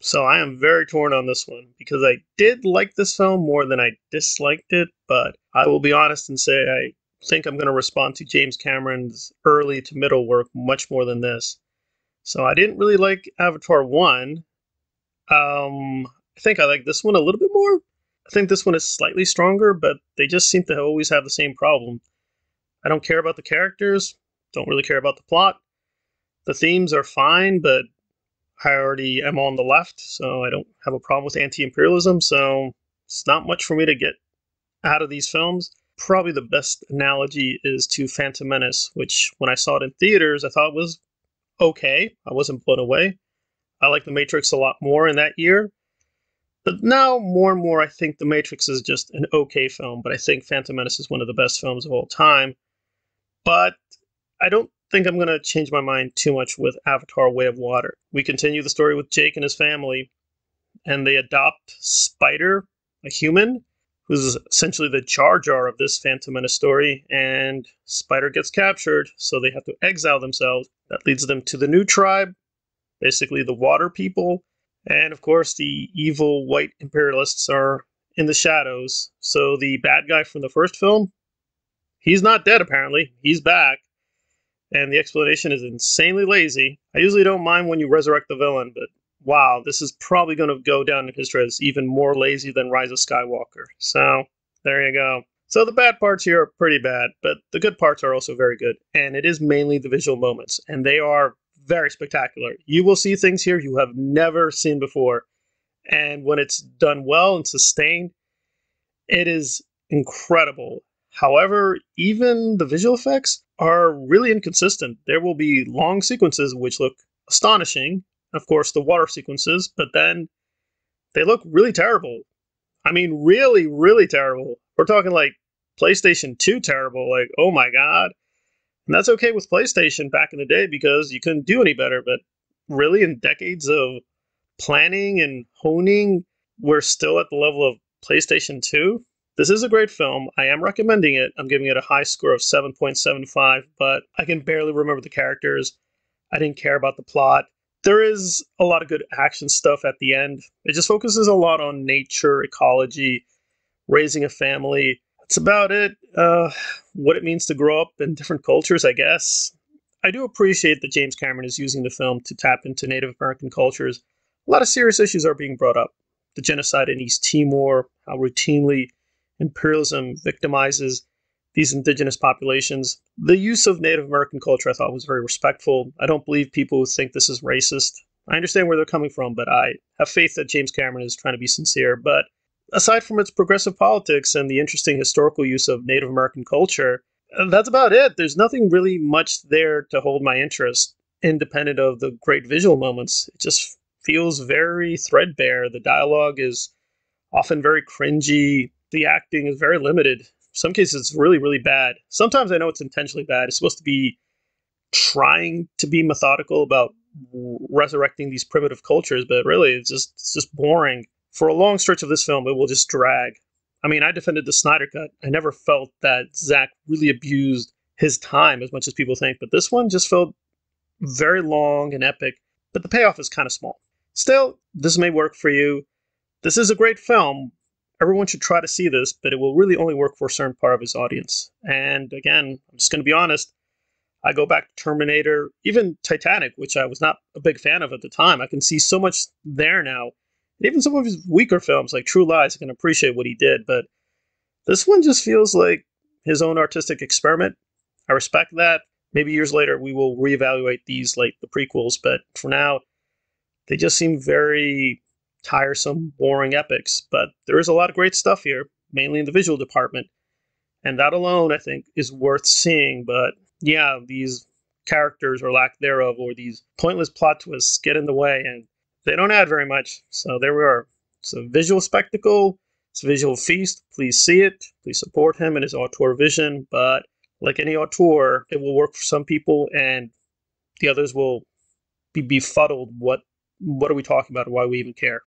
So I am very torn on this one because I did like this film more than I disliked it, but I will be honest and say I think I'm going to respond to James Cameron's early to middle work much more than this. So I didn't really like Avatar 1. I think I like this one a little bit more. I think this one is slightly stronger, but they just seem to always have the same problem. I don't care about the characters, don't really care about the plot. The themes are fine, but I already am on the left, so I don't have a problem with anti imperialism, so it's not much for me to get out of these films. Probably the best analogy is to Phantom Menace, which when I saw it in theaters, I thought was okay. I wasn't blown away. I like The Matrix a lot more in that year. But now, more and more, I think The Matrix is just an okay film, but I think Phantom Menace is one of the best films of all time. But I don't think I'm going to change my mind too much with Avatar Way of Water. We continue the story with Jake and his family, and they adopt Spider, a human, who's essentially the Jar Jar of this Phantom Menace story, and Spider gets captured, so they have to exile themselves. That leads them to the new tribe, basically the Water People, and of course the evil white imperialists are in the shadows. So the bad guy from the first film, he's not dead apparently, he's back, and the explanation is insanely lazy. I usually don't mind when you resurrect the villain, but wow, this is probably going to go down in history as even more lazy than Rise of Skywalker. So, there you go. So the bad parts here are pretty bad, but the good parts are also very good, and it is mainly the visual moments, and they are very spectacular. You will see things here you have never seen before, and when it's done well and sustained, it is incredible. However, even the visual effects are really inconsistent. There will be long sequences which look astonishing, of course, the water sequences, but then they look really terrible. I mean, really, really terrible. We're talking like PlayStation 2 terrible, like, oh my god. And that's okay with PlayStation back in the day because you couldn't do any better, but really, in decades of planning and honing, we're still at the level of PlayStation 2. This is a great film. I am recommending it. I'm giving it a high score of 7.75, but I can barely remember the characters. I didn't care about the plot. There is a lot of good action stuff at the end. It just focuses a lot on nature, ecology, raising a family. That's about it. What it means to grow up in different cultures, I guess. I do appreciate that James Cameron is using the film to tap into Native American cultures. A lot of serious issues are being brought up. The genocide in East Timor, how routinely imperialism victimizes these indigenous populations. The use of Native American culture I thought was very respectful. I don't believe people who think this is racist. I understand where they're coming from, but I have faith that James Cameron is trying to be sincere. But aside from its progressive politics and the interesting historical use of Native American culture, that's about it. There's nothing really much there to hold my interest, independent of the great visual moments. It just feels very threadbare. The dialogue is often very cringy. The acting is very limited. In some cases, it's really, really bad. Sometimes I know it's intentionally bad. It's supposed to be trying to be methodical about resurrecting these primitive cultures, but really, it's just boring. For a long stretch of this film, it will just drag. I mean, I defended the Snyder Cut. I never felt that Zack really abused his time as much as people think, but this one just felt very long and epic, but the payoff is kind of small. Still, this may work for you. This is a great film. Everyone should try to see this, but it will really only work for a certain part of his audience. And again, I'm just going to be honest. I go back to Terminator, even Titanic, which I was not a big fan of at the time. I can see so much there now. And even some of his weaker films, like True Lies, I can appreciate what he did. But this one just feels like his own artistic experiment. I respect that. Maybe years later we will reevaluate these like the prequels, but for now, they just seem very tiresome, boring epics. But there is a lot of great stuff here, mainly in the visual department. And that alone, I think, is worth seeing. But yeah, these characters or lack thereof, or these pointless plot twists get in the way, and they don't add very much. So there we are. It's a visual spectacle. It's a visual feast. Please see it. Please support him and his auteur vision. But like any auteur, it will work for some people, and the others will be befuddled. What are we talking about? Why we even care?